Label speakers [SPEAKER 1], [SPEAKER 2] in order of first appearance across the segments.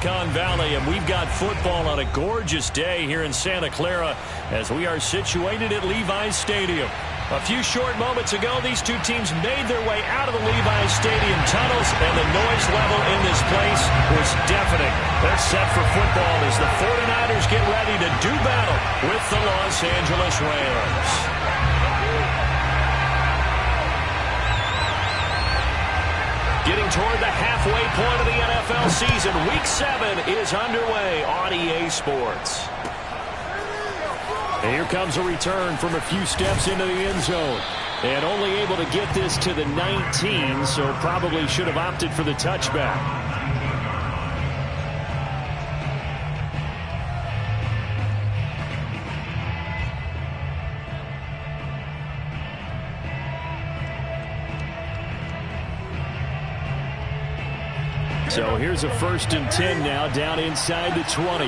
[SPEAKER 1] Silicon Valley, and we've got football on a gorgeous day here in Santa Clara as we are situated at Levi's Stadium. A few short moments ago, these two teams made their way out of the Levi's Stadium tunnels, and the noise level in this place was deafening. They're set for football as the 49ers get ready to do battle with the Los Angeles Rams. Getting toward the halfway point of the NFL season, Week 7 is underway on EA Sports. And here comes a return from a few steps into the end zone. And only able to get this to the 19, so probably should have opted for the touchback. So here's a 1st and 10 now, down inside the 20.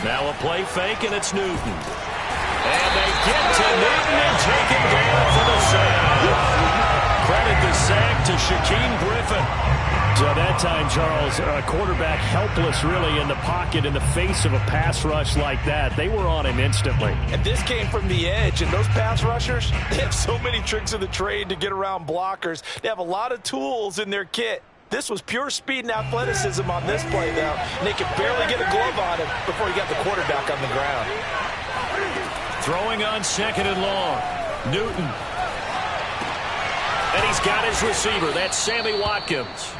[SPEAKER 1] Now a play fake, and it's Newton. And they get to Newton and take him down for the sack. Credit the sack to Shaquem Griffin. So that time, Charles, a quarterback helpless really in the pocket in the face of a pass rush like that. They were on him instantly.
[SPEAKER 2] And this came from the edge, and those pass rushers, they have so many tricks of the trade to get around blockers. They have a lot of tools in their kit. This was pure speed and athleticism on this play, though. And they could barely get a glove on him before he got the quarterback on the ground.
[SPEAKER 1] Throwing on 2nd and long. Newton. And he's got his receiver. That's Sammy Watkins.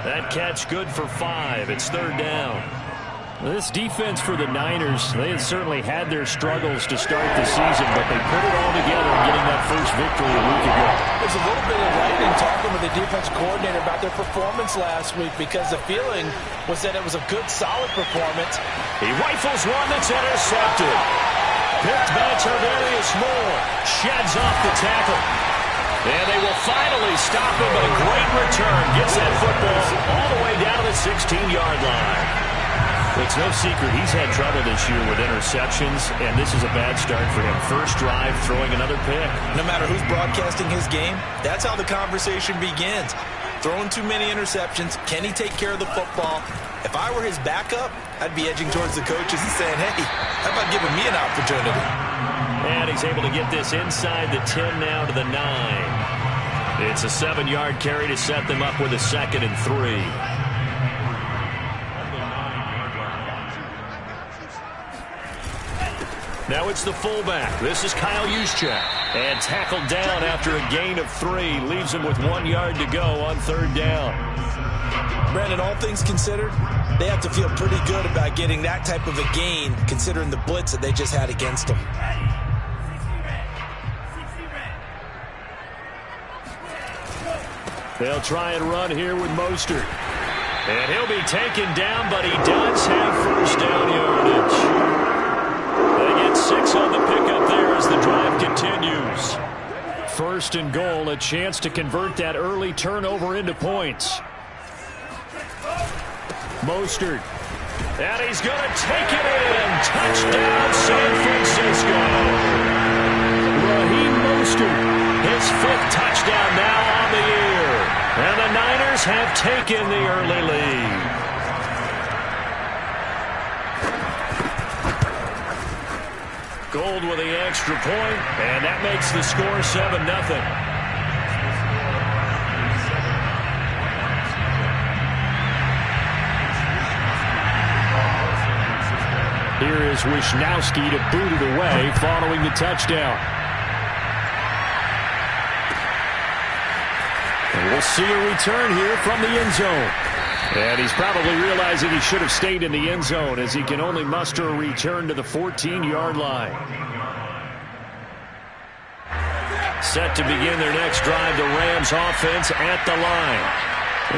[SPEAKER 1] That catch good for 5. It's 3rd down. This defense for the Niners, they had certainly had their struggles to start the season, but they put it all together in getting that first victory a week ago.
[SPEAKER 2] There's a little bit of lightning talking with the defensive coordinator about their performance last week because the feeling was that it was a good, solid performance.
[SPEAKER 1] He rifles one that's intercepted. Picked by Tarvarius Moore. Sheds off the tackle. And they will finally stop him, but a great return. Gets that football all the way down to the 16-yard line. It's no secret he's had trouble this year with interceptions, and this is a bad start for him. First drive, throwing another pick.
[SPEAKER 2] No matter who's broadcasting his game, that's how the conversation begins. Throwing too many interceptions. Can he take care of the football? If I were his backup, I'd be edging towards the coaches and saying, hey, how about giving me an opportunity?
[SPEAKER 1] And he's able to get this inside the 10 now to the 9. It's a 7-yard carry to set them up with a 2nd and 3. Now it's the fullback. This is Kyle Juszczyk. And tackled down after a gain of 3. Leaves him with 1 yard to go on 3rd down.
[SPEAKER 2] Brandon, all things considered, they have to feel pretty good about getting that type of a gain considering the blitz that they just had against them.
[SPEAKER 1] They'll try and run here with Mostert. And he'll be taken down, but he does have first down yardage. 6 on the pickup there as the drive continues. 1st and goal, a chance to convert that early turnover into points. Mostert. And he's going to take it in. Touchdown, San Francisco. Raheem Mostert, his 5th touchdown now on the year. And the Niners have taken the early lead. Gold with the extra point, and that makes the score 7-0. Here is Wisnowski to boot it away following the touchdown. And we'll see a return here from the end zone. And he's probably realizing he should have stayed in the end zone as he can only muster a return to the 14-yard line. Set to begin their next drive, the Rams offense at the line.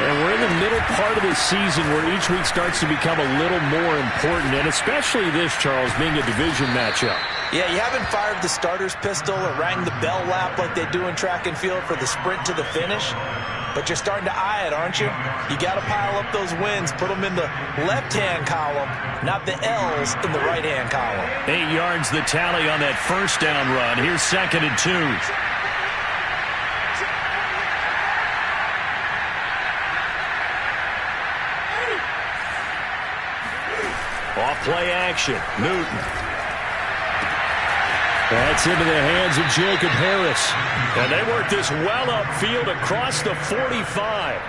[SPEAKER 1] And we're in the middle part of the season where each week starts to become a little more important, and especially this, Charles, being a division matchup.
[SPEAKER 2] Yeah, you haven't fired the starter's pistol or rang the bell lap like they do in track and field for the sprint to the finish. But you're starting to eye it, aren't you? You got to pile up those wins, put them in the left-hand column, not the L's in the right-hand column.
[SPEAKER 1] 8 yards the tally on that first down run. Here's 2nd and 2. Off play action. Newton. That's into the hands of Jacob Harris. And they work this well upfield across the 45.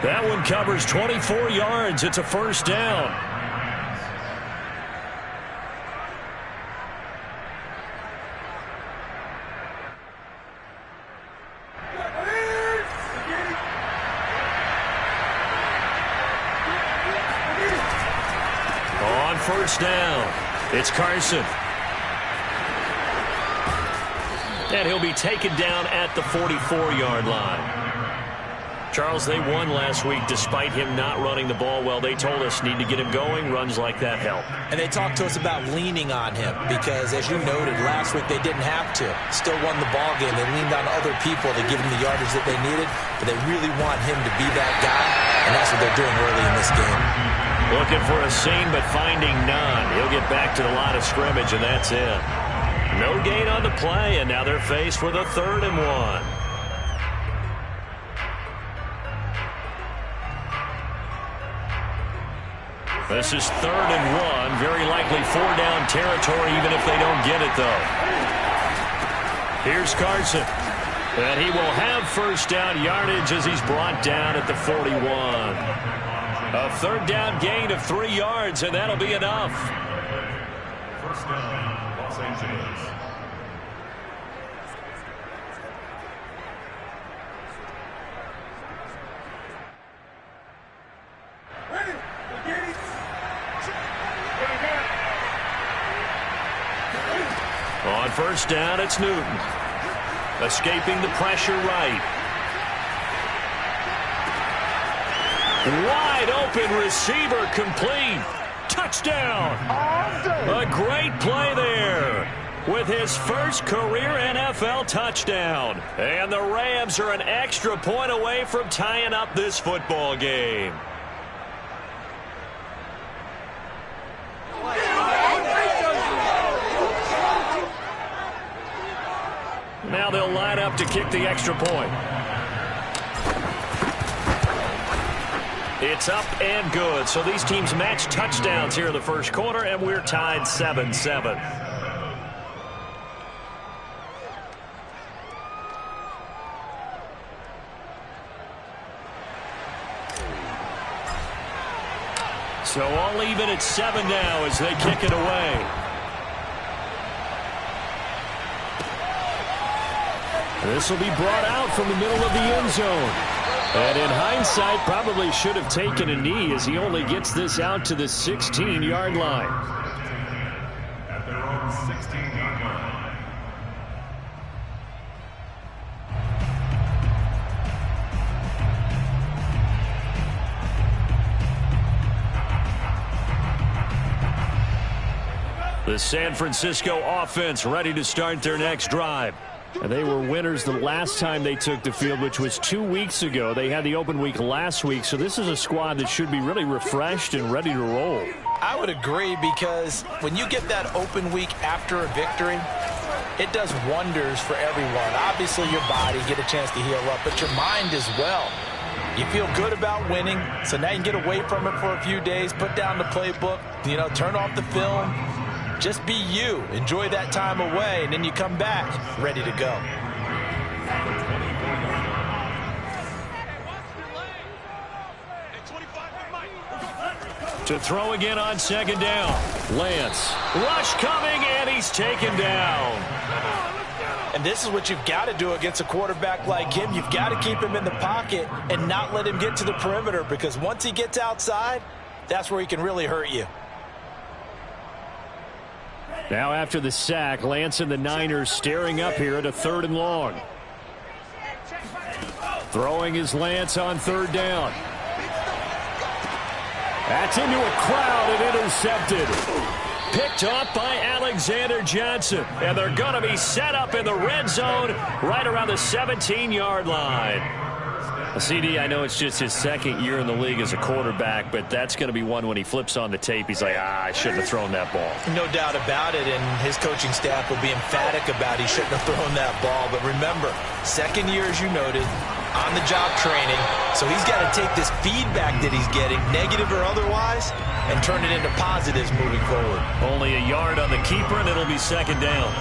[SPEAKER 1] That one covers 24 yards. It's a first down. On first down, it's Carson. And he'll be taken down at the 44-yard line. Charles, they won last week despite him not running the ball well. They told us need to get him going. Runs like that help.
[SPEAKER 2] And they talked to us about leaning on him because, as you noted, last week they didn't have to. Still won the ball game. They leaned on other people to give him the yardage that they needed, but they really want him to be that guy, and that's what they're doing early in this game.
[SPEAKER 1] Looking for a seam, but finding none. He'll get back to the line of scrimmage, and that's it. No gain on the play, and now they're faced with a 3rd and 1. This is 3rd and 1. Very likely 4-down territory, even if they don't get it, though. Here's Carson. And he will have first down yardage as he's brought down at the 41. A 3rd down gain of 3 yards, and that'll be enough.
[SPEAKER 3] First down, Los Angeles.
[SPEAKER 1] On first down, it's Newton. Escaping the pressure right. Wide open receiver complete. Touchdown. A great play there with his first career NFL touchdown. And the Rams are an extra point away from tying up this football game. Now they'll line up to kick the extra point. It's up and good. So these teams match touchdowns here in the first quarter, and we're tied 7-7. So all even at 7 now as they kick it away. This will be brought out from the middle of the end zone. And in hindsight, probably should have taken a knee as he only gets this out to the 16-yard line.
[SPEAKER 3] At their own 16-yard line.
[SPEAKER 1] The San Francisco offense ready to start their next drive. And they were winners the last time they took the field, which was 2 weeks ago. They had the open week last week, so this is a squad that should be really refreshed and ready to roll.
[SPEAKER 2] I would agree, because when you get that open week after a victory, it does wonders for everyone. Obviously, your body, get a chance to heal up, but your mind as well. You feel good about winning, so now you can get away from it for a few days, put down the playbook, turn off the film. Just be you. Enjoy that time away, and then you come back ready to go.
[SPEAKER 1] To throw again on second down. Lance. Rush coming, and he's taken down.
[SPEAKER 2] And this is what you've got to do against a quarterback like him. You've got to keep him in the pocket and not let him get to the perimeter, because once he gets outside, that's where he can really hurt you.
[SPEAKER 1] Now after the sack, Lance and the Niners staring up here at a 3rd and long. Throwing is Lance on 3rd down. That's into a crowd and intercepted. Picked off by Alexander Johnson. And they're going to be set up in the red zone right around the 17-yard line. CD, I know it's just his 2nd year in the league as a quarterback, but that's going to be one when he flips on the tape. He's like, I shouldn't have thrown that ball.
[SPEAKER 2] No doubt about it, and his coaching staff will be emphatic about he shouldn't have thrown that ball. But remember, 2nd year, as you noted, on-the-job training. So he's got to take this feedback that he's getting, negative or otherwise, and turn it into positives moving forward.
[SPEAKER 1] Only a yard on the keeper, and it'll be second down.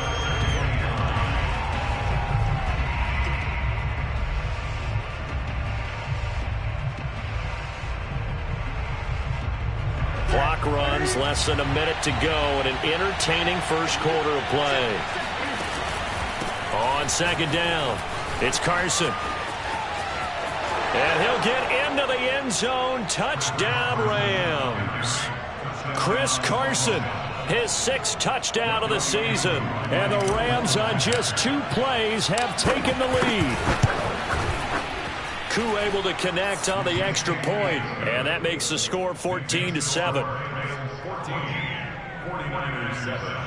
[SPEAKER 1] Clock runs, less than a minute to go, and an entertaining first quarter of play. On second down, it's Carson. And he'll get into the end zone. Touchdown, Rams. Chris Carson, his 6th touchdown of the season. And the Rams on just 2 plays have taken the lead. Koo able to connect on the extra point, and that makes the score 14-7.
[SPEAKER 3] 49ers 7.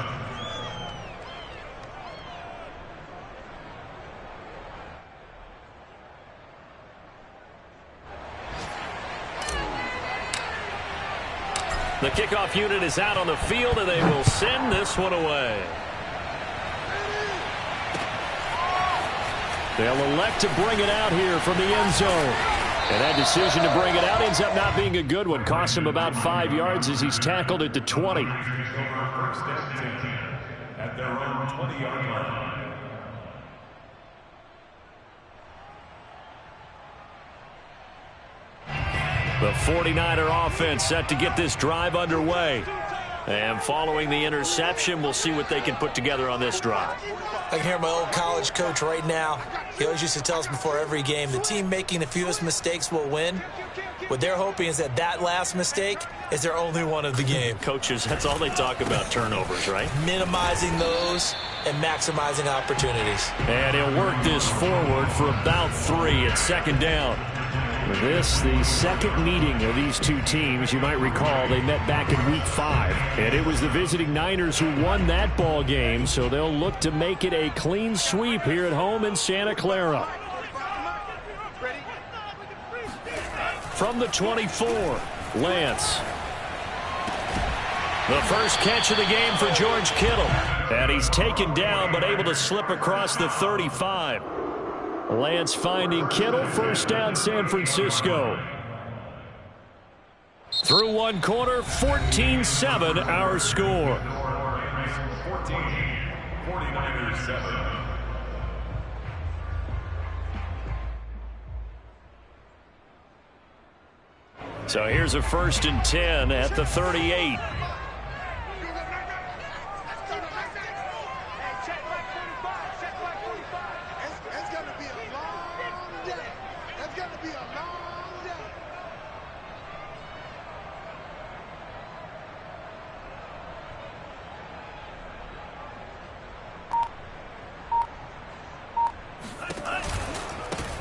[SPEAKER 1] The kickoff unit is out on the field, and they will send this one away. They'll elect to bring it out here from the end zone. And that decision to bring it out ends up not being a good one. Costs him about 5 yards as he's tackled at the 20.
[SPEAKER 3] First and 10 at their own 20-yard line.
[SPEAKER 1] The 49er offense set to get this drive underway. And following the interception, we'll see what they can put together on this drive.
[SPEAKER 2] I can hear my old college coach right now. He always used to tell us before every game, the team making the fewest mistakes will win. What they're hoping is that that last mistake is their only one of the game.
[SPEAKER 1] Coaches, that's all they talk about, turnovers, right?
[SPEAKER 2] Minimizing those and maximizing opportunities.
[SPEAKER 1] And he'll work this forward for about 3 at second down. This, the second meeting of these two teams. You might recall they met back in Week 5. And it was the visiting Niners who won that ball game, so they'll look to make it a clean sweep here at home in Santa Clara. From the 24, Lance. The first catch of the game for George Kittle. And he's taken down but able to slip across the 35. Lance finding Kittle, first down San Francisco. Through one quarter, 14-7 our score.
[SPEAKER 3] 14, 49ers 7.
[SPEAKER 1] So here's a 1st and 10 at the 38.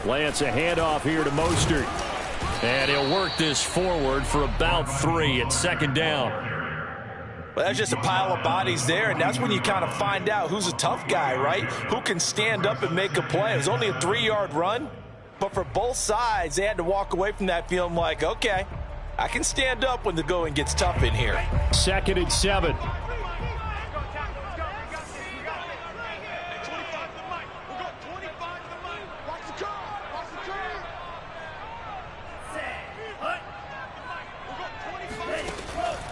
[SPEAKER 1] Lance, a handoff here to Mostert. And he'll work this forward for about 3 at second down.
[SPEAKER 2] Well, that's just a pile of bodies there, and that's when you kind of find out who's a tough guy, right? Who can stand up and make a play. It was only a 3-yard run, but for both sides, they had to walk away from that feeling like, okay, I can stand up when the going gets tough in here.
[SPEAKER 1] 2nd and 7.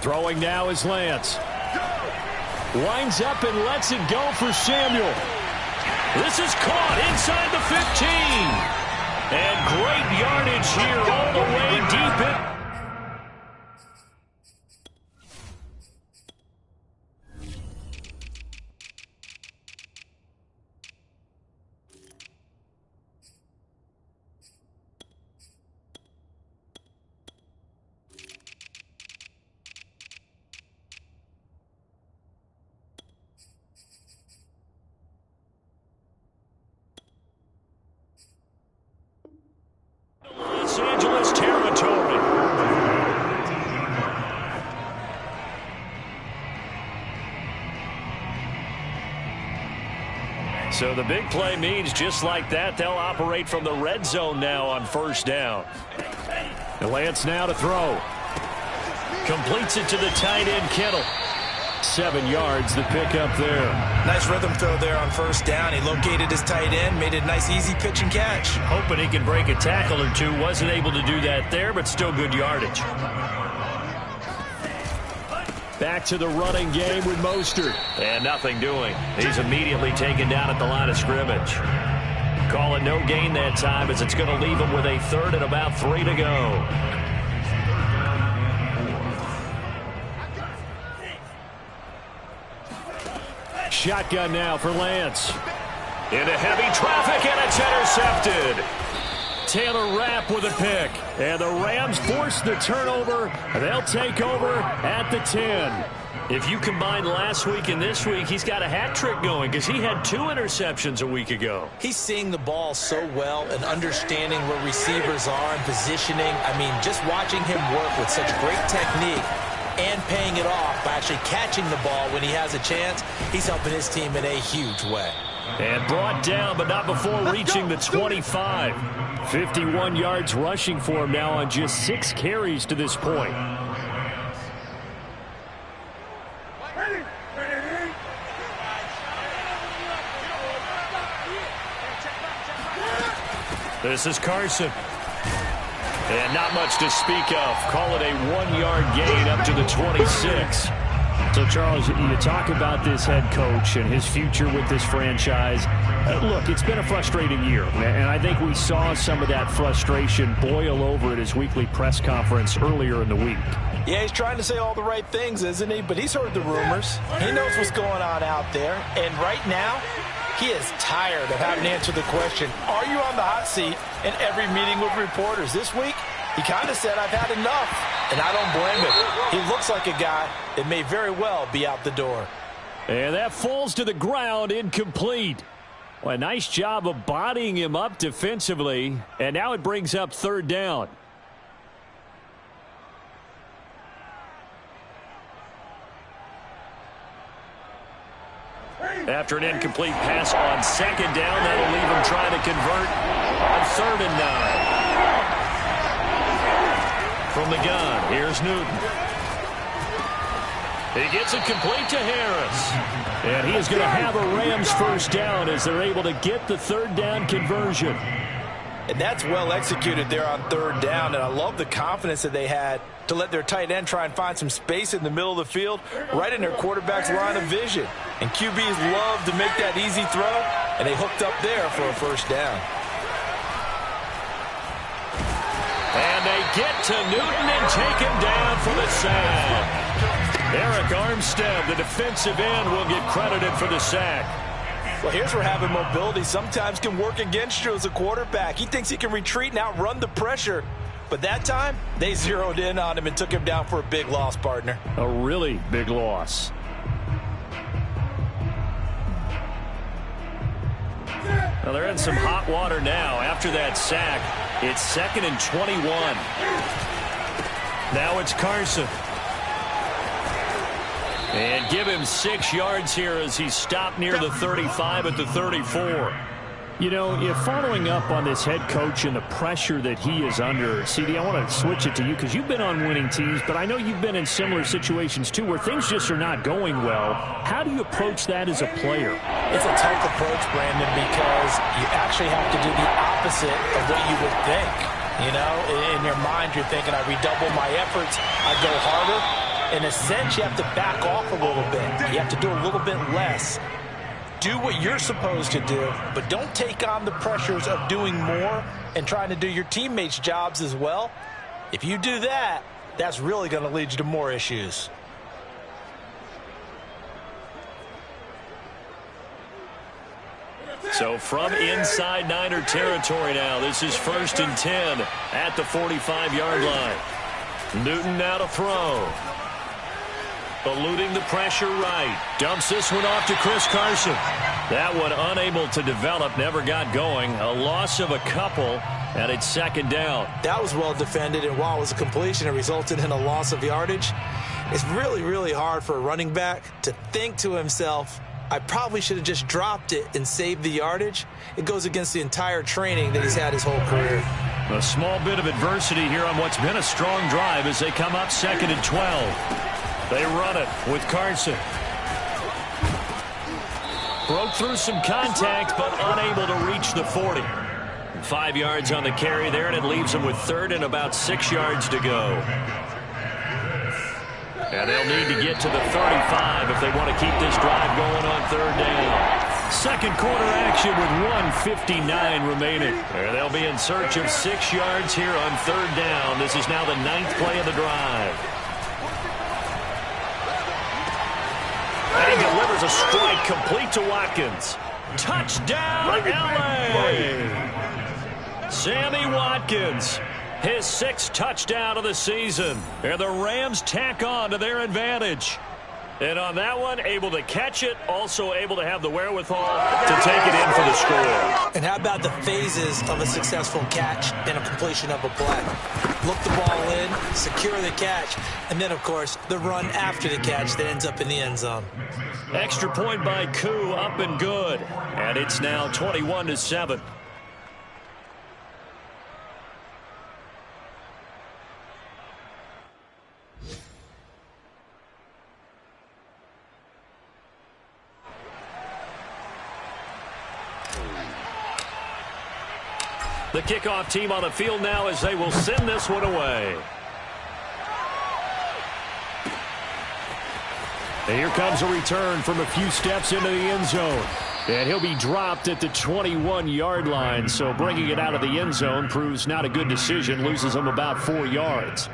[SPEAKER 1] Throwing now is Lance. Winds up and lets it go for Samuel. This is caught inside the 15. And great yardage here all the way deep in. Los Angeles territory. So the big play means just like that, they'll operate from the red zone now on first down. And Lance now to throw. Completes it to the tight end, Kittle. 7 yards, the pickup there.
[SPEAKER 2] Nice rhythm throw there on first down. He located his tight end, made it a nice easy pitch and catch.
[SPEAKER 1] Hoping he can break a tackle or two. Wasn't able to do that there, but still good yardage. Back to the running game with Mostert. And nothing doing. He's immediately taken down at the line of scrimmage. Call it no gain that time as it's going to leave him with a 3rd and about 3 to go. Shotgun now for Lance. Into heavy traffic, and it's intercepted. Taylor Rapp with a pick. And the Rams force the turnover. They'll take over at the 10. If you combine last week and this week, he's got a hat trick going because he had 2 interceptions a week ago.
[SPEAKER 2] He's seeing the ball so well and understanding where receivers are and positioning. I mean, just watching him work with such great technique and paying it off by actually catching the ball when he has a chance, he's helping his team in a huge way.
[SPEAKER 1] And brought down, but not before reaching the 25. 51 yards rushing for him now on just 6 carries to this point. This is Carson. And not much to speak of. Call it a 1-yard gain up to the 26. So, Charles, you talk about this head coach and his future with this franchise. Look, it's been a frustrating year, and I think we saw some of that frustration boil over at his weekly press conference earlier in the week.
[SPEAKER 2] Yeah, he's trying to say all the right things, isn't he? But he's heard the rumors. He knows what's going on out there. And right now, he is tired of having to answer the question, are you on the hot seat in every meeting with reporters? This week, he kind of said, I've had enough. And I don't blame him. He looks like a guy that may very well be out the door.
[SPEAKER 1] And that falls to the ground, incomplete. Well, a nice job of bodying him up defensively. And now it brings up 3rd down. After an incomplete pass on 2nd down, that'll leave him trying to convert on 3rd and 9. From the gun, here's Newton. He gets it complete to Harris. And he is going to have a Rams first down as they're able to get the 3rd down conversion.
[SPEAKER 2] And that's well executed there on 3rd down. And I love the confidence that they had to let their tight end try and find some space in the middle of the field, right in their quarterback's line of vision. And QBs love to make that easy throw, and they hooked up there for a first down.
[SPEAKER 1] And they get to Newton and take him down for the sack. Eric Armstead, the defensive end, will get credited for the sack.
[SPEAKER 2] Well, here's where having mobility sometimes can work against you as a quarterback. He thinks he can retreat and outrun the pressure. But that time, they zeroed in on him and took him down for a big loss, partner.
[SPEAKER 1] A really big loss. Well, they're in some hot water now. After that sack, it's 2nd and 21. Now it's Carson. And give him 6 yards here as he's stopped near the 35 at the 34. You know, if following up on this head coach and the pressure that he is under, CD, I want to switch it to you because you've been on winning teams, but I know you've been in similar situations too where things just are not going well. How do you approach that as a player?
[SPEAKER 2] It's a tough approach, Brandon, because you actually have to do the opposite of what you would think. You know, in your mind, you're thinking, I redouble my efforts, I go harder. In a sense, you have to back off a little bit. You have to do a little bit less. Do what you're supposed to do, but don't take on the pressures of doing more and trying to do your teammates' jobs as well. If you do that, that's really going to lead you to more issues.
[SPEAKER 1] So from inside Niner territory now, this is 1st and 10 at the 45-yard line. Newton now to throw. Eluding the pressure right. Dumps this one off to Chris Carson. That one unable to develop, never got going. A loss of a couple, and it's 2nd down.
[SPEAKER 2] That was well defended, and while it was a completion, it resulted in a loss of yardage. It's really, really hard for a running back to think to himself, I probably should have just dropped it and saved the yardage. It goes against the entire training that he's had his whole career.
[SPEAKER 1] A small bit of adversity here on what's been a strong drive as they come up 2nd and 12. They run it with Carson. Broke through some contact, but unable to reach the 40. 5 yards on the carry there, and it leaves them with third and about 6 yards to go. And they'll need to get to the 35 if they want to keep this drive going on third down. Second quarter action with 1:59 remaining. And they'll be in search of 6 yards here on third down. This is now the 9th play of the drive. And he delivers a strike complete to Watkins. Touchdown, LA! Sammy Watkins, his 6th touchdown of the season. And the Rams tack on to their advantage. And on that one, able to catch it, also able to have the wherewithal to take it in for the score.
[SPEAKER 2] And how about the phases of a successful catch and a completion of a play? Look the ball in, secure the catch, and then, of course, the run after the catch that ends up in the end zone.
[SPEAKER 1] Extra point by Koo, up and good. And it's now 21-7. The kickoff team on the field now as they will send this one away. And here comes a return from a few steps into the end zone. And he'll be dropped at the 21-yard line. So bringing it out of the end zone proves not a good decision. Loses him about 4 yards.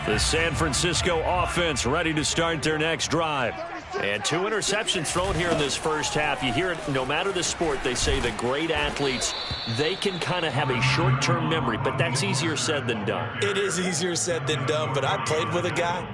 [SPEAKER 1] The San Francisco offense ready to start their next drive. And 2 interceptions thrown here in this first half. You hear it, no matter the sport, they say the great athletes, they can kind of have a short-term memory, but that's easier said than done.
[SPEAKER 2] It is easier said than done, but I played with a guy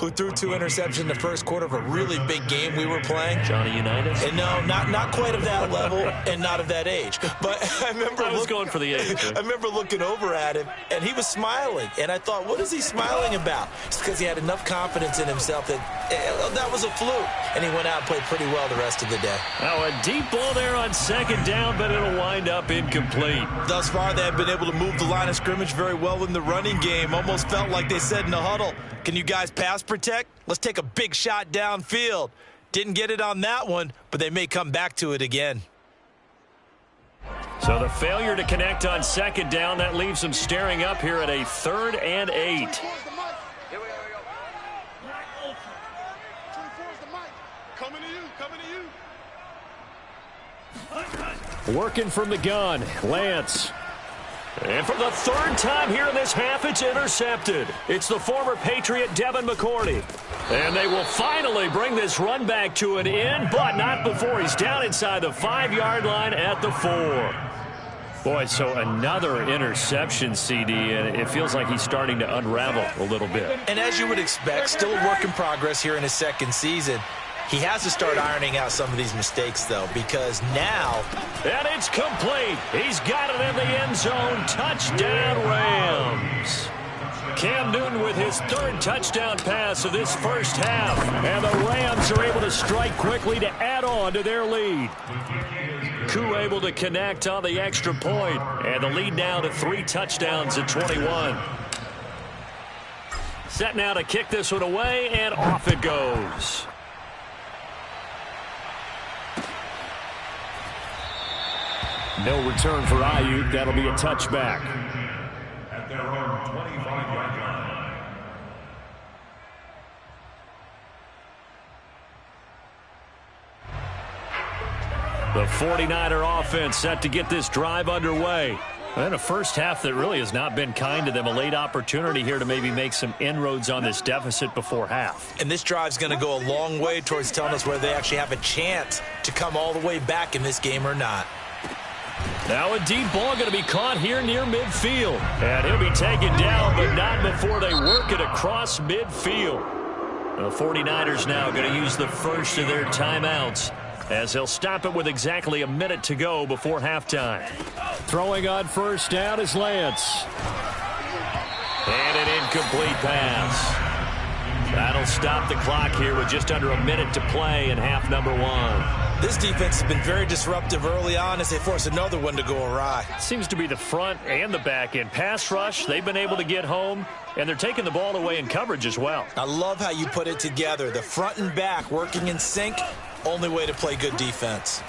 [SPEAKER 2] who threw 2 interceptions in the first quarter of a really big game we were playing.
[SPEAKER 1] Johnny Unitas?
[SPEAKER 2] And no, not quite of that level and not of that age. But I remember
[SPEAKER 1] I was going for the age.
[SPEAKER 2] I remember looking over at him, and he was smiling. And I thought, what is he smiling about? It's because he had enough confidence in himself that that was a fluke. And he went out and played pretty well the rest of the day.
[SPEAKER 1] Now a deep ball there on second down, but it'll wind up incomplete.
[SPEAKER 2] Thus far, they have been able to move the line of scrimmage very well in the running game. Almost felt like they said in the huddle, can you guys pass protect? Let's take a big shot downfield. Didn't get it on that one, but they may come back to it again.
[SPEAKER 1] So the failure to connect on second down, that leaves them staring up here at a 3rd and 8. Working from the gun, Lance. And for the 3rd time here in this half, it's intercepted. It's the former Patriot Devin McCourty. And they will finally bring this run back to an end, but not before he's down inside the 5-yard line at the 4. Boy, so another interception, CD, and it feels like he's starting to unravel a little bit.
[SPEAKER 2] And as you would expect, still a work in progress here in his 2nd season. He has to start ironing out some of these mistakes, though, because now...
[SPEAKER 1] And it's complete. He's got it in the end zone. Touchdown, Rams. Cam Newton with his 3rd touchdown pass of this first half. And the Rams are able to strike quickly to add on to their lead. Koo able to connect on the extra point. And the lead now to 3 touchdowns at 21. Set now to kick this one away, and off it goes. No return for Ayuk. That'll be a touchback.
[SPEAKER 3] At their own 25-yard line.
[SPEAKER 1] The 49er offense set to get this drive underway. And a first half that really has not been kind to them. A late opportunity here to maybe make some inroads on this deficit before half.
[SPEAKER 2] And this drive's going to go a long way towards telling us whether they actually have a chance to come all the way back in this game or not.
[SPEAKER 1] Now a deep ball going to be caught here near midfield. And he'll be taken down, but not before they work it across midfield. The 49ers now going to use the first of their timeouts, as they'll stop it with exactly a minute to go before halftime. Throwing on first down is Lance. And an incomplete pass. That'll stop the clock here with just under a minute to play in half number 1.
[SPEAKER 2] This defense has been very disruptive early on as they force another one to go awry.
[SPEAKER 1] Seems to be the front and the back end. Pass rush, they've been able to get home, and they're taking the ball away in coverage as well.
[SPEAKER 2] I love how you put it together. The front and back working in sync, only way to play good defense.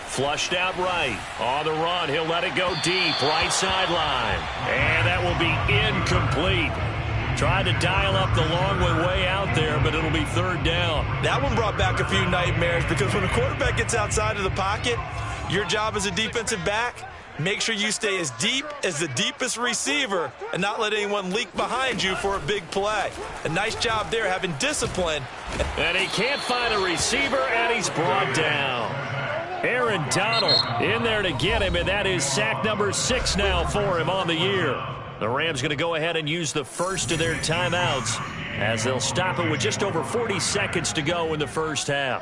[SPEAKER 1] Flushed out right. On the run, he'll let it go deep. Right sideline. And that will be incomplete. Tried to dial up the long way out there, but it'll be third down.
[SPEAKER 2] That one brought back a few nightmares because when a quarterback gets outside of the pocket, your job as a defensive back, make sure you stay as deep as the deepest receiver and not let anyone leak behind you for a big play. A nice job there having discipline.
[SPEAKER 1] And he can't find a receiver, and he's brought down. Aaron Donald in there to get him, and that is sack number 6 now for him on the year. The Rams going to go ahead and use the first of their timeouts as they'll stop it with just over 40 seconds to go in the first half.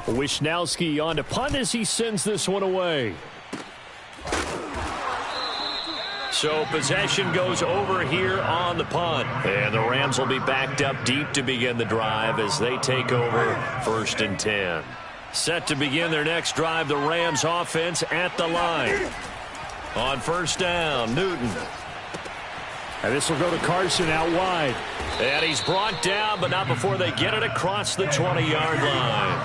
[SPEAKER 1] Wisnowski on to punt as he sends this one away. So possession goes over here on the punt. And the Rams will be backed up deep to begin the drive as they take over 1st and 10. Set to begin their next drive, the Rams offense at the line. On first down, Newton. And this will go to Carson out wide. And he's brought down, but not before they get it across the 20-yard line.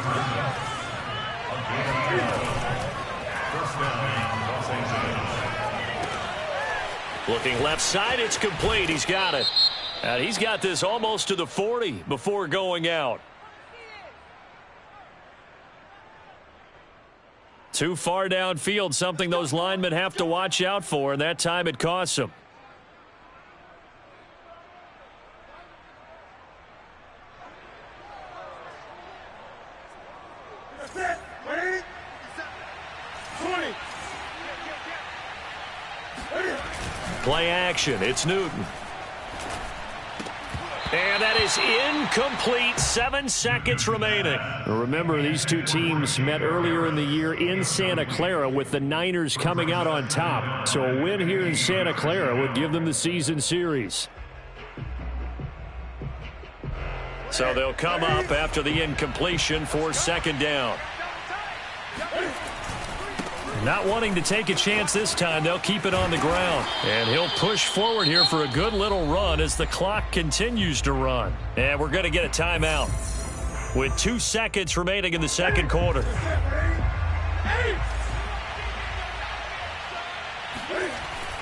[SPEAKER 1] Looking left side, it's complete. He's got it. And he's got this almost to the 40 before going out. Too far downfield, something those linemen have to watch out for, and that time it costs them. Play action, it's Newton. And that is incomplete. 7 seconds remaining. Remember, these two teams met earlier in the year in Santa Clara with the Niners coming out on top. So a win here in Santa Clara would give them the season series. So they'll come up after the incompletion for 2nd down. Not wanting to take a chance this time, they'll keep it on the ground. And he'll push forward here for a good little run as the clock continues to run. And we're going to get a timeout with 2 seconds remaining in the second quarter.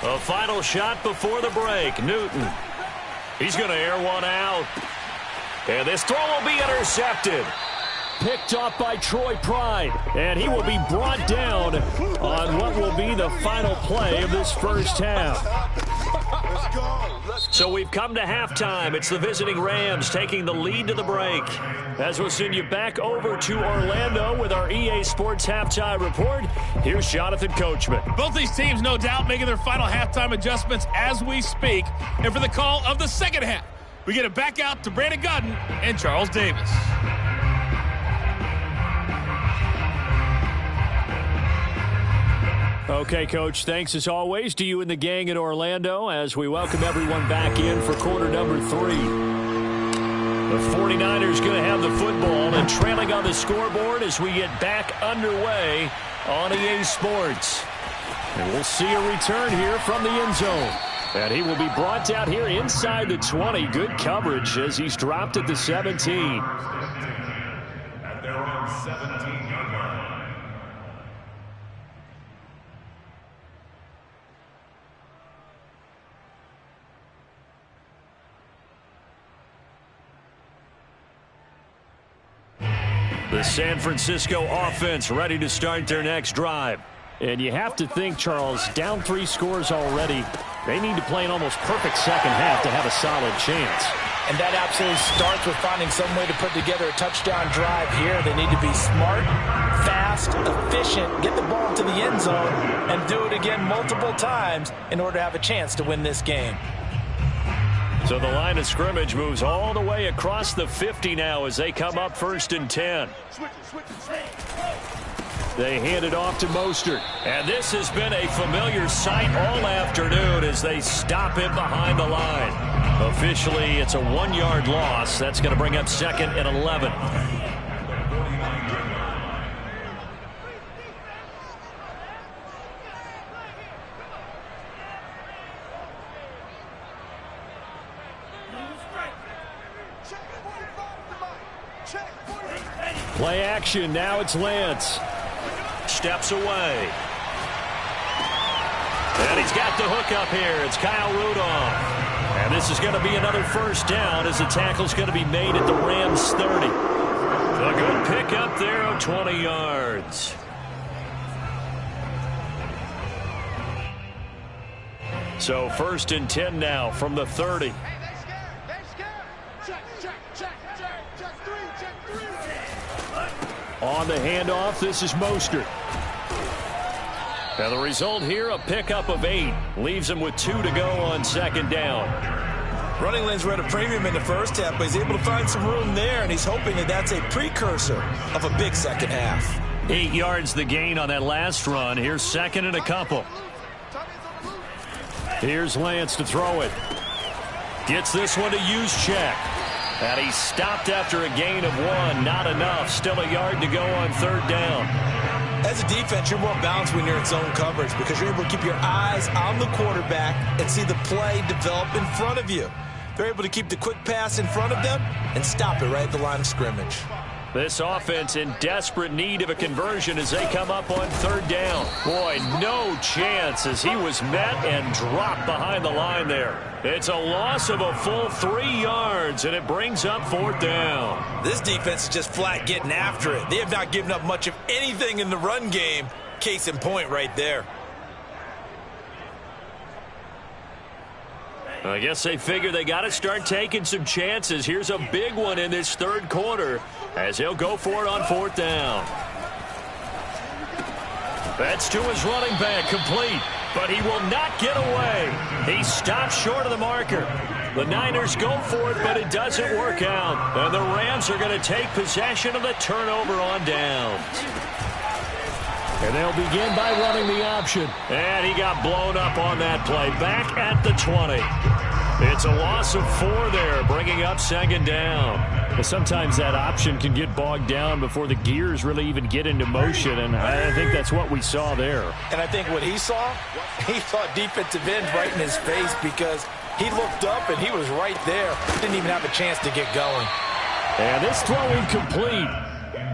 [SPEAKER 1] A final shot before the break. Newton. He's going to air one out. And this throw will be intercepted. Picked off by Troy Pride, and he will be brought down on what will be the final play of this first half. So we've come to halftime. It's the visiting Rams taking the lead to the break. As we'll send you back over to Orlando with our EA Sports Halftime Report, here's Jonathan Coachman.
[SPEAKER 4] Both these teams, no doubt, making their final halftime adjustments as we speak. And for the call of the second half, we get it back out to Brandon Gaudin and Charles Davis.
[SPEAKER 1] Okay, Coach, thanks as always to you and the gang in Orlando as we welcome everyone back in for quarter number 3. The 49ers going to have the football and trailing on the scoreboard as we get back underway on EA Sports. And we'll see a return here from the end zone. And he will be brought down here inside the 20. Good coverage as he's dropped at the 17.
[SPEAKER 3] At their own 17-yard line.
[SPEAKER 1] The San Francisco offense ready to start their next drive. And you have to think, Charles, down 3 scores already. They need to play an almost perfect second half to have a solid chance.
[SPEAKER 2] And that absolutely starts with finding some way to put together a touchdown drive here. They need to be smart, fast, efficient, get the ball to the end zone, and do it again multiple times in order to have a chance to win this game.
[SPEAKER 1] So the line of scrimmage moves all the way across the 50 now as they come up 1st and 10. They hand it off to Mostert. And this has been a familiar sight all afternoon as they stop him behind the line. Officially, it's a 1-yard loss. That's going to bring up 2nd and 11. Play action. Now it's Lance. Steps away. And he's got the hook up here. It's Kyle Rudolph. And this is going to be another first down as the tackle's going to be made at the Rams 30. A good pick up there of 20 yards. So 1st and 10 now from the 30. On the handoff, this is Mostert. And the result here, a pickup of 8. Leaves him with 2 to go on 2nd down.
[SPEAKER 2] Running lanes were at a premium in the first half, but he's able to find some room there, and he's hoping that that's a precursor of a big second half.
[SPEAKER 1] 8 yards the gain on that last run. Here's 2nd and a couple. Here's Lance to throw it. Gets this one to Juszczyk. And he's stopped after a gain of 1. Not enough. Still a yard to go on 3rd down.
[SPEAKER 2] As a defense, you're more balanced when you're in zone coverage because you're able to keep your eyes on the quarterback and see the play develop in front of you. They're able to keep the quick pass in front of them and stop it right at the line of scrimmage.
[SPEAKER 1] This offense in desperate need of a conversion as they come up on 3rd down. Boy, no chance as he was met and dropped behind the line there. It's a loss of a full 3 yards, and it brings up 4th down.
[SPEAKER 2] This defense is just flat getting after it. They have not given up much of anything in the run game. Case in point right there.
[SPEAKER 1] I guess they figure they got to start taking some chances. Here's a big one in this 3rd quarter as he'll go for it on 4th down. That's to his running back, complete, but he will not get away. He stops short of the marker. The Niners go for it, but it doesn't work out. And the Rams are going to take possession of the turnover on downs. And they'll begin by running the option. And he got blown up on that play. Back at the 20. It's a loss of 4 there, bringing up 2nd down.
[SPEAKER 4] Sometimes that option can get bogged down before the gears really even get into motion, and I think that's what we saw there.
[SPEAKER 2] And I think what he saw defensive ends right in his face because he looked up and he was right there. Didn't even have a chance to get going.
[SPEAKER 4] And this throw incomplete.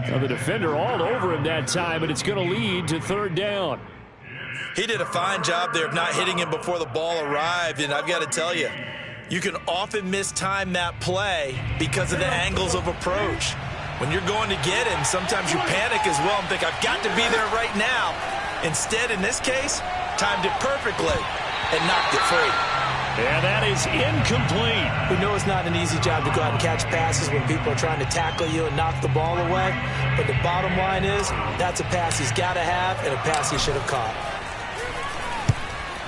[SPEAKER 4] Now the defender all over him that time, and it's going to lead to 3rd down.
[SPEAKER 2] He did a fine job there of not hitting him before the ball arrived, and I've got to tell you, you can often mistime that play because of the angles of approach. When you're going to get him, sometimes you panic as well and think, I've got to be there right now. Instead, in this case, timed it perfectly and knocked it free.
[SPEAKER 1] And that is incomplete.
[SPEAKER 2] We know it's not an easy job to go out and catch passes when people are trying to tackle you and knock the ball away. But the bottom line is, that's a pass he's got to have and a pass he should have caught.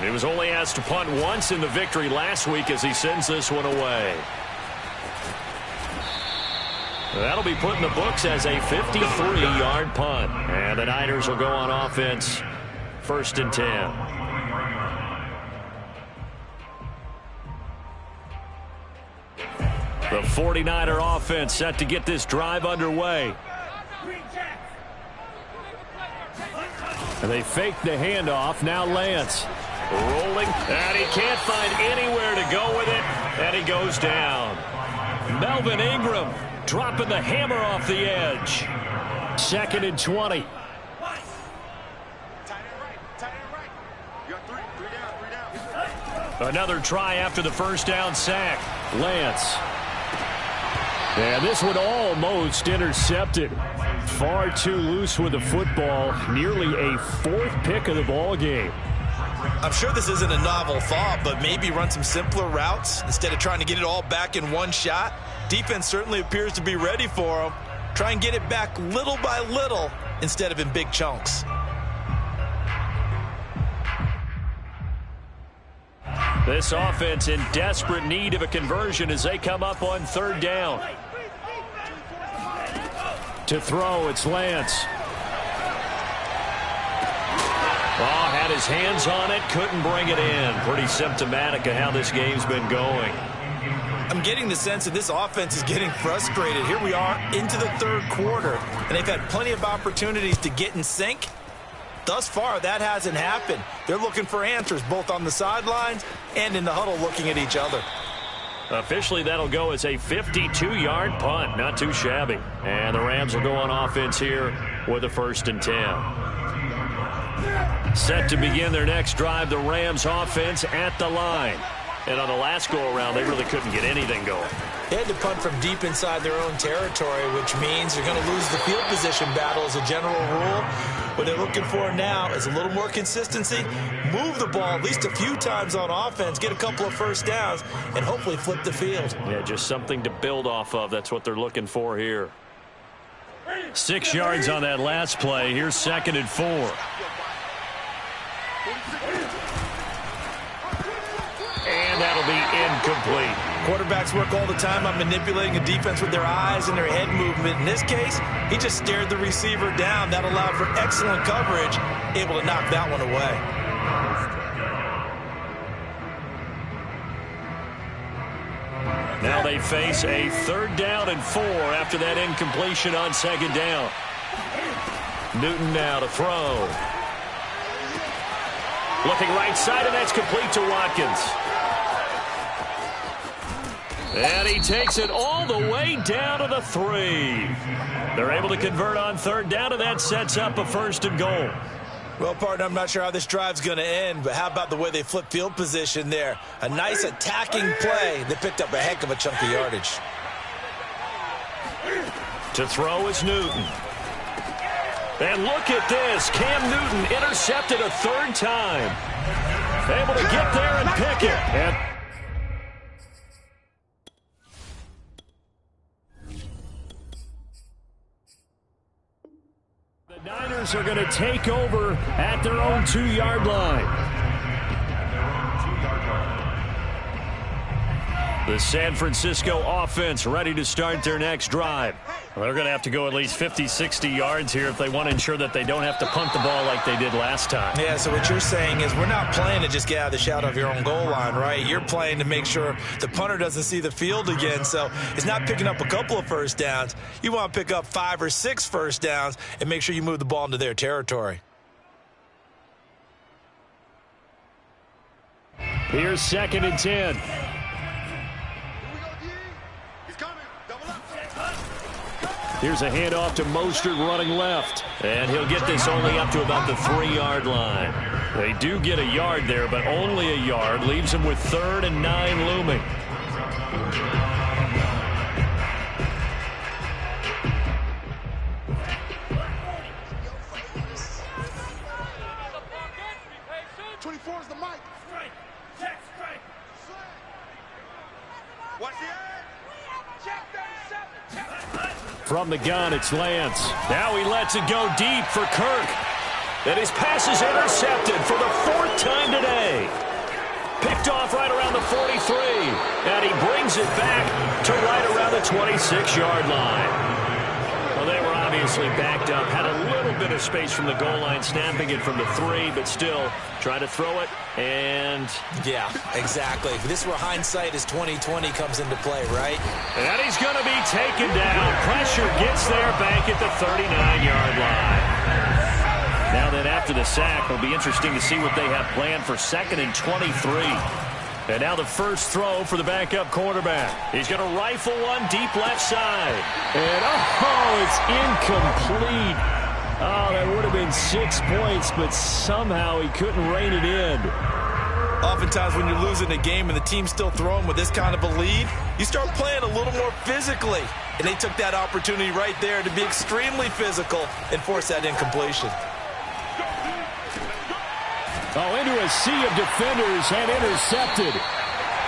[SPEAKER 1] He was only asked to punt once in the victory last week as he sends this one away. That'll be put in the books as a 53-yard punt. And the Niners will go on offense. 1st and 10. The 49er offense set to get this drive underway. And they fake the handoff. Now Lance rolling, and he can't find anywhere to go with it, and he goes down. Melvin Ingram dropping the hammer off the edge. 2nd and 20. Another try after the 1st down sack. Lance. And this one almost intercepted. Far too loose with the football. Nearly a 4th pick of the ball game.
[SPEAKER 2] I'm sure this isn't a novel thought, but maybe run some simpler routes instead of trying to get it all back in one shot. Defense certainly appears to be ready for him. Try and get it back little by little instead of in big chunks.
[SPEAKER 1] This offense in desperate need of a conversion as they come up on 3rd down. To throw, it's Lance. Oh, had got his hands on it, couldn't bring it in. Pretty symptomatic of how this game's been going.
[SPEAKER 2] I'm getting the sense that this offense is getting frustrated. Here we are into the third quarter, and they've had plenty of opportunities to get in sync. Thus far, that hasn't happened. They're looking for answers both on the sidelines and in the huddle looking at each other.
[SPEAKER 1] Officially, that'll go as a 52-yard punt. Not too shabby. And the Rams will go on offense here with a 1st and 10. Set to begin their next drive, the Rams offense at the line. And on the last go-around, they really couldn't get anything going.
[SPEAKER 2] They had to punt from deep inside their own territory, which means they're going to lose the field position battle as a general rule. What they're looking for now is a little more consistency, move the ball at least a few times on offense, get a couple of first downs, and hopefully flip the field.
[SPEAKER 1] Yeah, just something to build off of. That's what they're looking for here. 6 yards on that last play. Here's 2nd and 4. And that'll be incomplete.
[SPEAKER 2] Quarterbacks work all the time on manipulating a defense with their eyes and their head movement. In this case, he just stared the receiver down. That allowed for excellent coverage, able to knock that one away.
[SPEAKER 1] Now they face a 3rd down and 4 after that incompletion on 2nd down. Newton now to throw. Looking right side, and that's complete to Watkins. And he takes it all the way down to the 3. They're able to convert on 3rd down, and that sets up a 1st and goal.
[SPEAKER 2] Well, partner, I'm not sure how this drive's going to end, but how about the way they flip field position there? A nice attacking play. They picked up a heck of a chunk of yardage.
[SPEAKER 1] To throw is Newton. And look at this. Cam Newton intercepted a 3rd time. Able to get there and pick it. And the Niners are going to take over at their own 2-yard line. The San Francisco offense ready to start their next drive. Well, they're going to have to go at least 50, 60 yards here if they want to ensure that they don't have to punt the ball like they did last time.
[SPEAKER 2] Yeah, so what you're saying is we're not playing to just get out of the shadow of your own goal line, right? You're playing to make sure the punter doesn't see the field again. So it's not picking up a couple of first downs. You want to pick up 5 or 6 first downs and make sure you move the ball into their territory.
[SPEAKER 1] Here's 2nd and 10. Here's a handoff to Mostert running left. And he'll get this only up to about the 3-yard line. They do get a yard there, but only a yard. Leaves them with 3rd and 9 looming. From the gun, it's Lance. Now he lets it go deep for Kirk. And his pass is intercepted for the 4th time today. Picked off right around the 43. And he brings it back to right around the 26-yard line. Well, they were obviously backed up. Had a little bit of space from the goal line, snapping it from the 3, but still trying to throw it. And
[SPEAKER 2] yeah, exactly. This is where hindsight is 20/20 comes into play, right?
[SPEAKER 1] And he's going to be taken down. Pressure gets there back at the 39-yard line. Now then, after the sack, it'll be interesting to see what they have planned for 2nd and 23. And now the first throw for the backup quarterback. He's going to rifle one deep left side. And, oh, it's incomplete. Oh, that would have been 6 points, but somehow he couldn't rein it in.
[SPEAKER 2] Oftentimes when you're losing a game and the team's still throwing with this kind of a lead, you start playing a little more physically. And they took that opportunity right there to be extremely physical and force that incompletion.
[SPEAKER 1] Oh, into a sea of defenders and intercepted.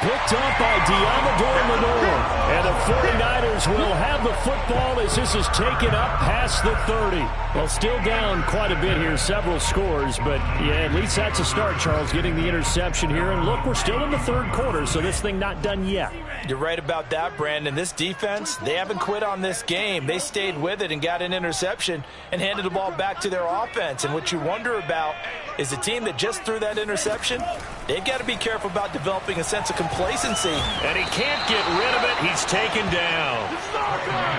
[SPEAKER 1] picked up by Diamador Lenore. And the 49ers will have the football as this is taken up past the 30. Well, still down quite a bit here, several scores, but yeah, at least that's a start, Charles, getting the interception here. And look, we're still in the third quarter, so this thing not done yet.
[SPEAKER 2] You're right about that, Brandon. This defense, they haven't quit on this game. They stayed with it and got an interception and handed the ball back to their offense. And what you wonder about is the team that just threw that interception, they've got to be careful about developing a sense of complacency.
[SPEAKER 1] And he can't get rid of it. He's taken down.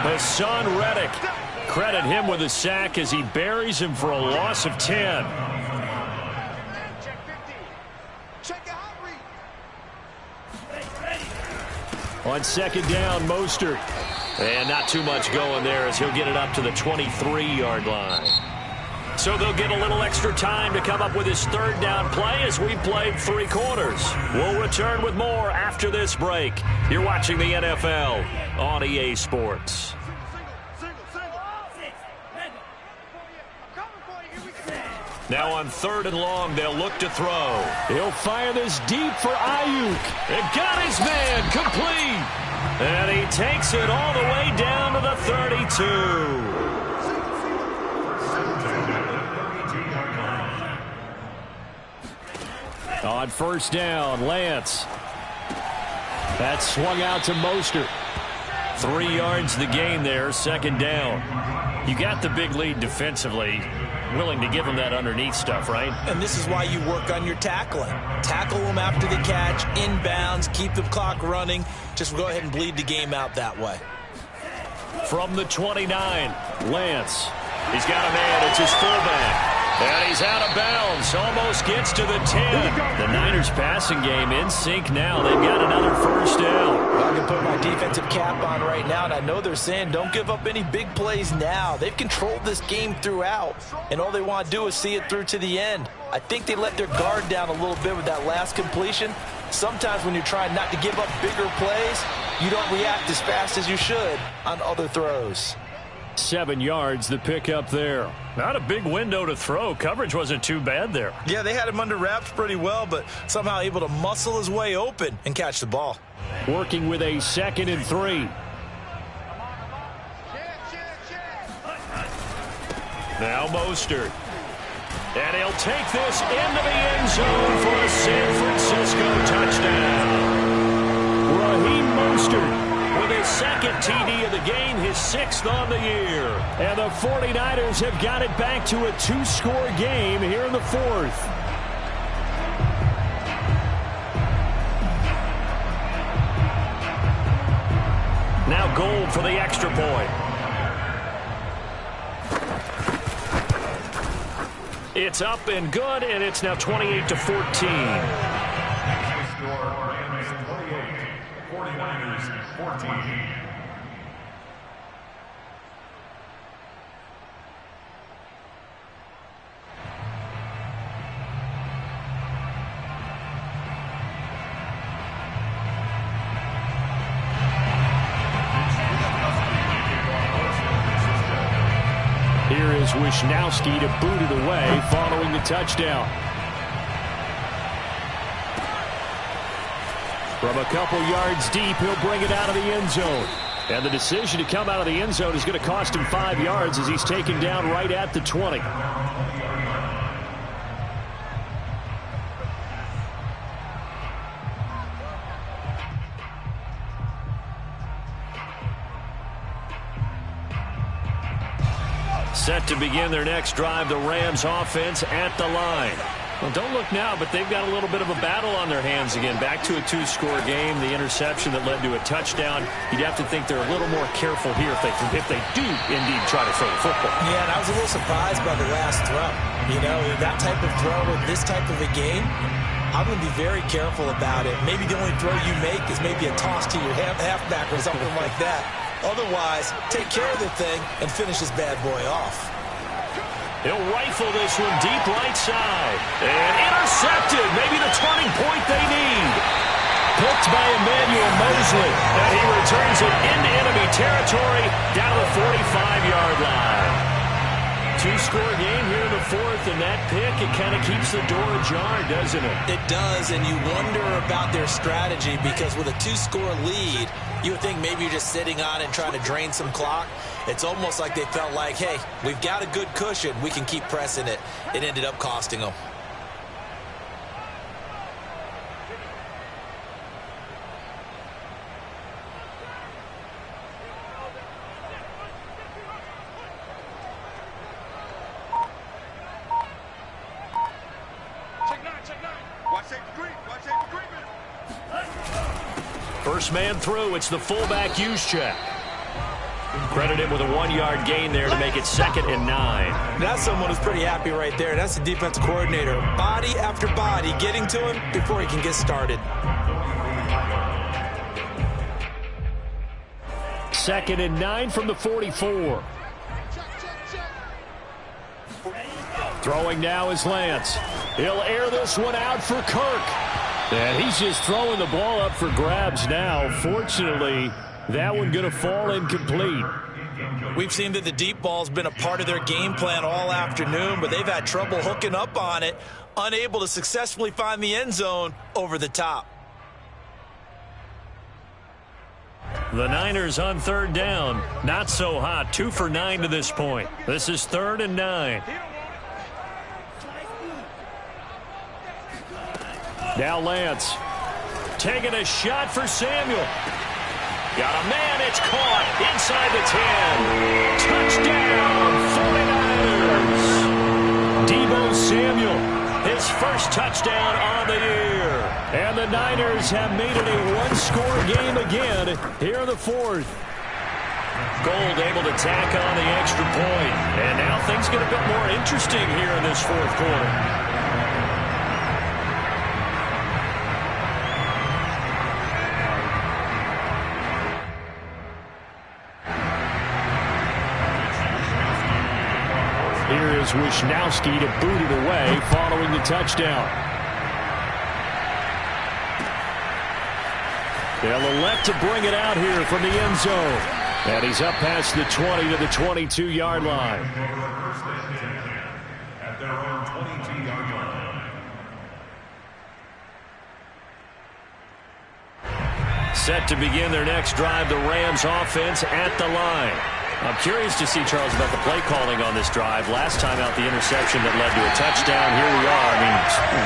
[SPEAKER 1] Hassan Reddick, credit him with a sack as he buries him for a loss of 10. On second down, Mostert. And not too much going there as he'll get it up to the 23-yard line. So they'll get a little extra time to come up with his third down play as we've played 3 quarters. We'll return with more after this break. You're watching the NFL on EA Sports. Now on 3rd and long, they'll look to throw. He'll fire this deep for Ayuk. And got his man complete. And he takes it all the way down to the 32. On first down, Lance. That's swung out to Mostert. 3 yards the gain there, second down. You got the big lead defensively. Willing to give him that underneath stuff, right?
[SPEAKER 2] And this is why you work on your tackling. Tackle them after the catch, inbounds, keep the clock running. Just go ahead and bleed the game out that way.
[SPEAKER 1] From the 29, Lance. He's got a man. It's his fullback. And he's out of bounds. Almost gets to the 10. The Niners passing game in sync now. They've got another first down.
[SPEAKER 2] I can put my defensive cap on right now, and I know they're saying don't give up any big plays now. They've controlled this game throughout, and all they want to do is see it through to the end. I think they let their guard down a little bit with that last completion. Sometimes when you're trying not to give up bigger plays, you don't react as fast as you should on other throws.
[SPEAKER 1] 7 yards, the pickup there. Not a big window to throw. Coverage wasn't too bad there.
[SPEAKER 2] Yeah, they had him under wraps pretty well, but somehow able to muscle his way open and catch the ball.
[SPEAKER 1] Working with a 2nd and 3. Now Mostert. And he'll take this into the end zone for a San Francisco touchdown. Raheem Mostert with his 2nd TD of the game, his 6th on the year. And the 49ers have got it back to a 2-score game here in the 4th. Now Gold for the extra point. It's up and good, and it's now 28-14.
[SPEAKER 3] Score, Rams 28, 49ers 14.
[SPEAKER 1] Here is Wisnowski to boot it away following the touchdown. From a couple yards deep, he'll bring it out of the end zone. And the decision to come out of the end zone is going to cost him 5 yards as he's taken down right at the 20. Set to begin their next drive, the Rams offense at the line. Well, don't look now, but they've got a little bit of a battle on their hands again. Back to a 2-score game, the interception that led to a touchdown. You'd have to think they're a little more careful here if they do indeed try to throw the football.
[SPEAKER 2] Yeah, and I was a little surprised by the last throw. You know, that type of throw in this type of a game, I'm going to be very careful about it. Maybe the only throw you make is maybe a toss to your halfback or something like that. Otherwise, take care of the thing and finish this bad boy off.
[SPEAKER 1] He'll rifle this one deep right side. And intercepted. Maybe the turning point they need. Picked by Emmanuel Mosley. And he returns it into enemy territory down to the 45-yard line. two-score game here in the fourth, and that pick, it kind of keeps the door ajar, doesn't it?
[SPEAKER 2] It does, and you wonder about their strategy because with a two-score lead, you would think maybe you're just sitting on it and trying to drain some clock. It's almost like they felt like, hey, we've got a good cushion. We can keep pressing it. It ended up costing them.
[SPEAKER 1] First man through, it's the fullback Juszczyk. Credit him with a 1-yard gain there to make it 2nd and 9.
[SPEAKER 2] That's someone who's pretty happy right there. That's the defensive coordinator. Body after body getting to him before he can get started.
[SPEAKER 1] 2nd and 9 from the 44. Throwing now is Lance. He'll air this one out for Kirk. And he's just throwing the ball up for grabs now. Fortunately, that one going to fall incomplete.
[SPEAKER 2] We've seen that the deep ball's been a part of their game plan all afternoon, but they've had trouble hooking up on it, unable to successfully find the end zone over the top.
[SPEAKER 1] The Niners on 3rd down. Not so hot. 2 for 9 to this point. This is 3rd and 9. Now Lance taking a shot for Samuel. Got a man, it's caught inside the 10. Touchdown, 49ers. Deebo Samuel, his first touchdown on the year. And the Niners have made it a one-score game again here in the fourth. Gold able to tack on the extra point. And now things get a bit more interesting here in this fourth quarter. Here is Wisnowski to boot it away following the touchdown. They'll elect to bring it out here from the end zone. And he's up past the 20 to the 22-yard line.
[SPEAKER 3] At their own 22-yard line.
[SPEAKER 1] Set to begin their next drive, the Rams offense at the line. I'm curious to see, Charles, about the play calling on this drive. Last time out, the interception that led to a touchdown. Here we are. I mean,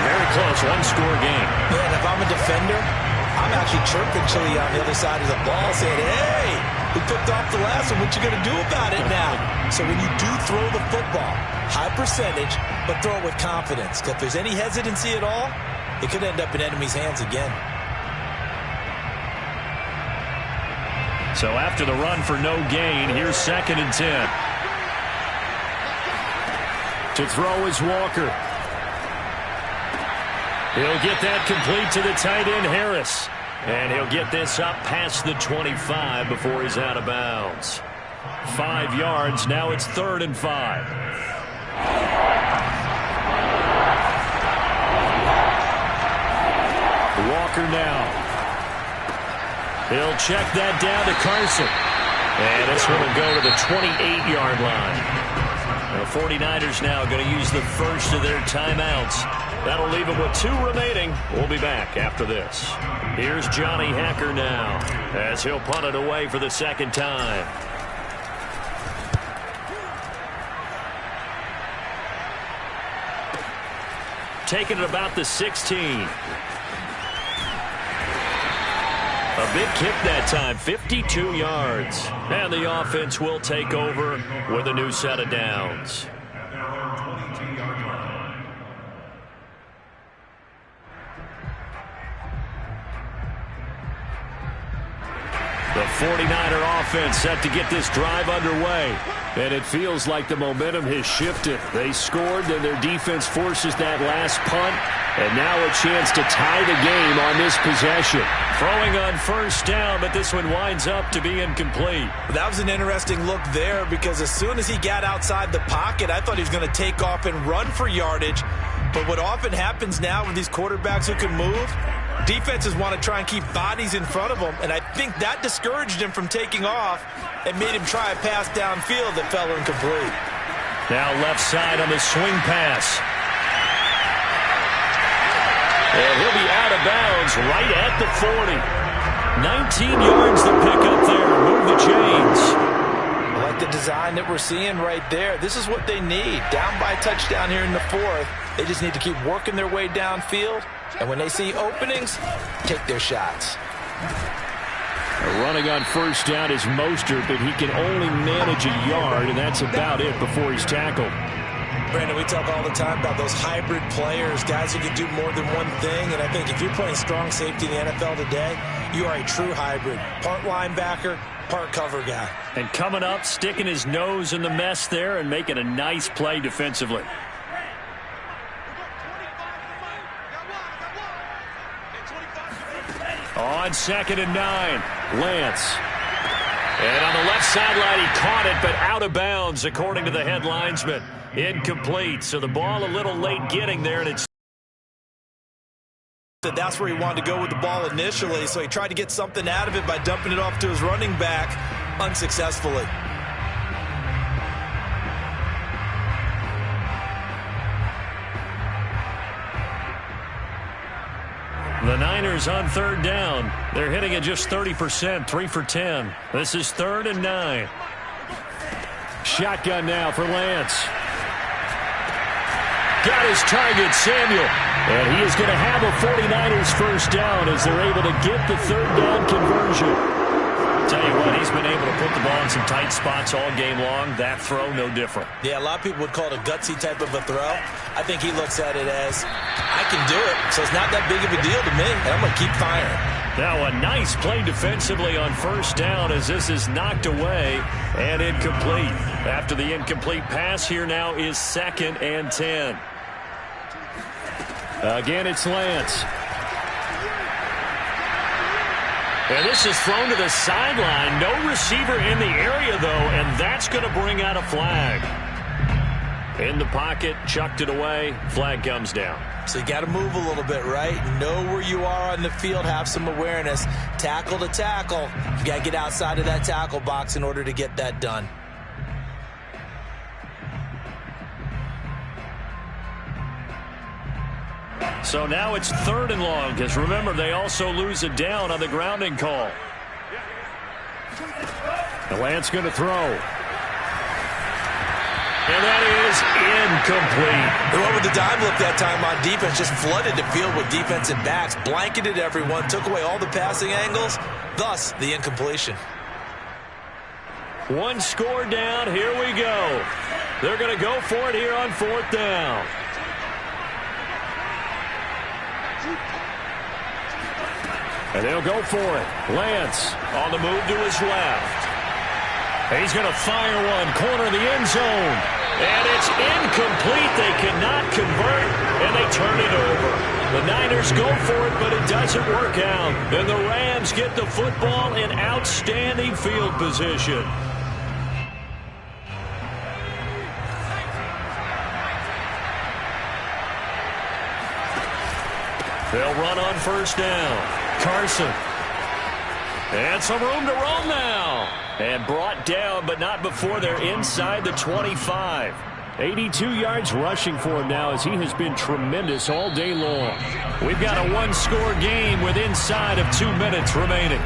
[SPEAKER 1] very close, one-score game.
[SPEAKER 2] Yeah, and if I'm a defender, I'm actually chirping Chili on the other side of the ball saying, hey, we picked off the last one. What you going to do about it now? So when you do throw the football, high percentage, but throw it with confidence. If there's any hesitancy at all, it could end up in enemy's hands again.
[SPEAKER 1] So after the run for no gain, here's 2nd and 10. To throw is Walker. He'll get that complete to the tight end, Harris. And he'll get this up past the 25 before he's out of bounds. 5 yards. Now it's 3rd and 5. Walker now. He'll check that down to Carson. And this one will go to the 28-yard line. The 49ers now going to use the first of their timeouts. That'll leave them with 2 remaining. We'll be back after this. Here's Johnny Hacker now as he'll punt it away for the 2nd time. Taking it about the 16. A big kick that time, 52 yards. And the offense will take over with a new set of downs.
[SPEAKER 3] At their own 22-yard line.
[SPEAKER 1] The 49er offense set to get this drive underway. And it feels like the momentum has shifted. They scored, then their defense forces that last punt. And now a chance to tie the game on this possession. Throwing on first down, but this one winds up to be incomplete.
[SPEAKER 2] That was an interesting look there because as soon as he got outside the pocket, I thought he was going to take off and run for yardage. But what often happens now with these quarterbacks who can move, defenses want to try and keep bodies in front of them, and I think that discouraged him from taking off and made him try a pass downfield that fell incomplete.
[SPEAKER 1] Now left side on the swing pass. And he'll be out of bounds right at the 40. 19 yards to pick up there. Move the chains.
[SPEAKER 2] I like the design that we're seeing right there. This is what they need. Down by touchdown here in the 4th. They just need to keep working their way downfield. And when they see openings, take their shots.
[SPEAKER 1] Running on first down is Mostert, but he can only manage a yard, and that's about it before he's tackled.
[SPEAKER 2] Brandon, we talk all the time about those hybrid players, guys who can do more than one thing. And I think if you're playing strong safety in the NFL today, you are a true hybrid. Part linebacker, part cover guy.
[SPEAKER 1] And coming up, sticking his nose in the mess there and making a nice play defensively. On 2nd and 9, Lance. And on the left sideline, he caught it, but out of bounds, according to the head linesman. Incomplete, so the ball a little late getting there, and it's...
[SPEAKER 2] That's where he wanted to go with the ball initially, so he tried to get something out of it by dumping it off to his running back unsuccessfully.
[SPEAKER 1] The Niners on 3rd down. They're hitting at just 30%, 3 for 10. This is 3rd and 9. Shotgun now for Lance. Got his target, Samuel. And he is going to have a 49ers first down as they're able to get the 3rd down conversion. Tell you what, he's been able to put the ball in some tight spots all game long. That throw, no different.
[SPEAKER 2] Yeah, a lot of people would call it a gutsy type of a throw. I think he looks at it as, I can do it, so it's not that big of a deal to me, and I'm going to keep firing.
[SPEAKER 1] Now a nice play defensively on first down as this is knocked away and incomplete. After the incomplete pass, here now is 2nd and 10. Again, it's Lance. And this is thrown to the sideline. No receiver in the area, though, and that's going to bring out a flag. In the pocket, chucked it away. Flag comes down.
[SPEAKER 2] So you got to move a little bit, right? Know where you are on the field. Have some awareness. Tackle to tackle. You got to get outside of that tackle box in order to get that done.
[SPEAKER 1] So now it's 3rd and long, because remember, they also lose a down on the grounding call. And Lance going to throw. And that is incomplete.
[SPEAKER 2] The one with the dime look that time on defense just flooded the field with defensive backs, blanketed everyone, took away all the passing angles, thus the incompletion.
[SPEAKER 1] One score down, here we go. They're going to go for it here on 4th down. And they'll go for it. Lance on the move to his left. He's going to fire one, corner of the end zone. And it's incomplete. They cannot convert, and they turn it over. The Niners go for it, but it doesn't work out. And the Rams get the football in outstanding field position. They'll run on first down. Carson. And some room to roam now. And brought down, but not before they're inside the 25. 82 yards rushing for him now as he has been tremendous all day long. We've got a one-score game with inside of 2 minutes remaining.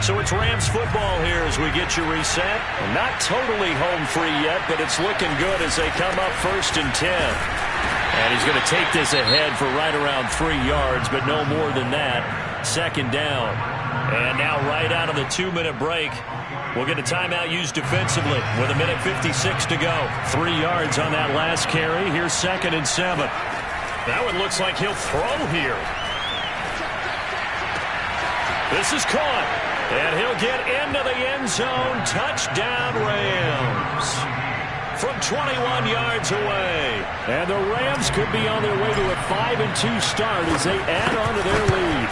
[SPEAKER 1] So it's Rams football here as we get you reset. Not totally home free yet, but it's looking good as they come up 1st and 10. And he's going to take this ahead for right around 3 yards, but no more than that. 2nd down. And now right out of the 2-minute break, we'll get a timeout used defensively with 1:56 to go. 3 yards on that last carry. Here's 2nd and 7. That one looks like he'll throw here. This is caught. And he'll get into the end zone. Touchdown, Rams. From 21 yards away. And the Rams could be on their way to a 5-2 start as they add on to their lead.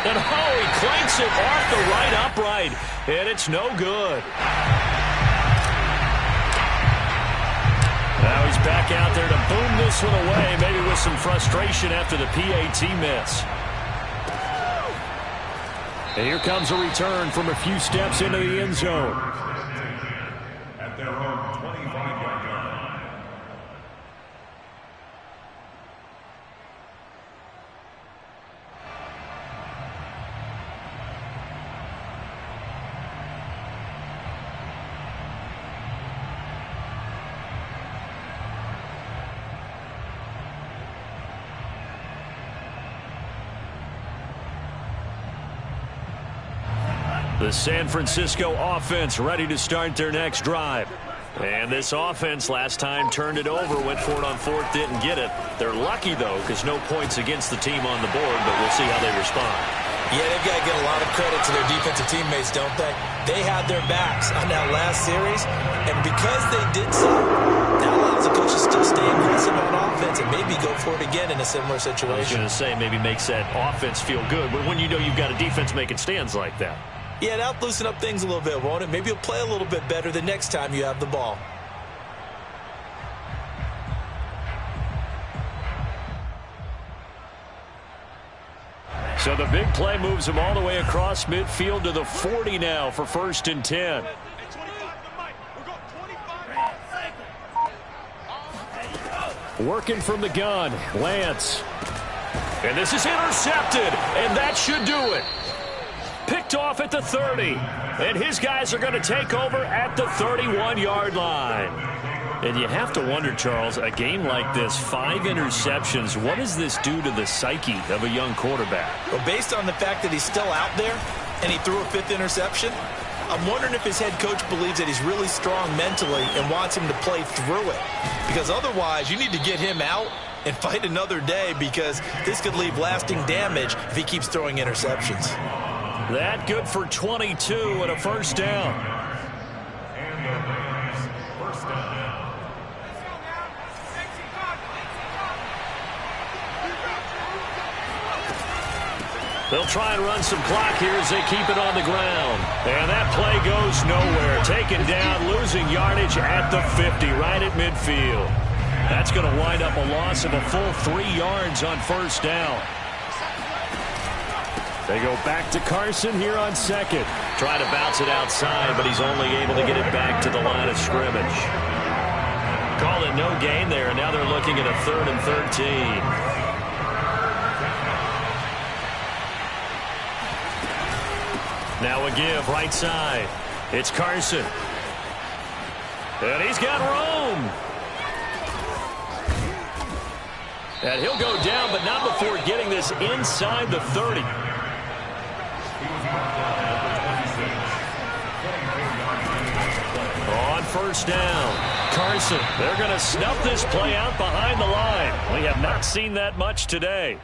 [SPEAKER 1] And he clanks it off the right upright. And it's no good. Now he's back out there to boom this one away, maybe with some frustration after the PAT miss. And here comes a return from a few steps into the end zone. The San Francisco offense ready to start their next drive. And this offense last time turned it over, went for it on fourth, didn't get it. They're lucky, though, because no points against the team on the board, but we'll see how they respond.
[SPEAKER 2] Yeah, they've got to give a lot of credit to their defensive teammates, don't they? They had their backs on that last series, and because they did so, that allows the coaches to still stay aggressive on offense and maybe go for it again in a similar situation.
[SPEAKER 1] I was going to say, maybe makes that offense feel good, but when you know you've got a defense making stands like that.
[SPEAKER 2] Yeah, that'll loosen up things a little bit, won't it? Maybe you'll play a little bit better the next time you have the ball.
[SPEAKER 1] So the big play moves them all the way across midfield to the 40 now for 1st and 10. Working from the gun, Lance. And this is intercepted, and that should do it. Picked off at the 30, and his guys are going to take over at the 31-yard line. And you have to wonder, Charles, a game like this, 5 interceptions, what does this do to the psyche of a young quarterback?
[SPEAKER 2] Well, based on the fact that he's still out there and he threw a 5th interception, I'm wondering if his head coach believes that he's really strong mentally and wants him to play through it. Because otherwise, you need to get him out and fight another day, because this could leave lasting damage if he keeps throwing interceptions.
[SPEAKER 1] That good for 22 and a 1st down.
[SPEAKER 3] And the Rams, 1st down.
[SPEAKER 1] They'll try and run some clock here as they keep it on the ground. And that play goes nowhere. Taken down, losing yardage at the 50, right at midfield. That's going to wind up a loss of a full 3 yards on 1st down. They go back to Carson here on 2nd. Try to bounce it outside, but he's only able to get it back to the line of scrimmage. Call it no gain there, and now they're looking at a 3rd and 13. Now a give right side. It's Carson. And he's got room. And he'll go down, but not before getting this inside the 30. On 1st down, Carson. They're going to snuff this play out behind the line. We have not seen that much today.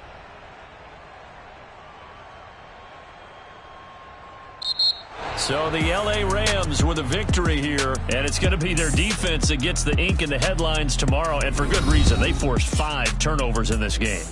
[SPEAKER 1] So the L.A. Rams with a victory here, and it's going to be their defense that gets the ink in the headlines tomorrow, and for good reason. They forced 5 turnovers in this game.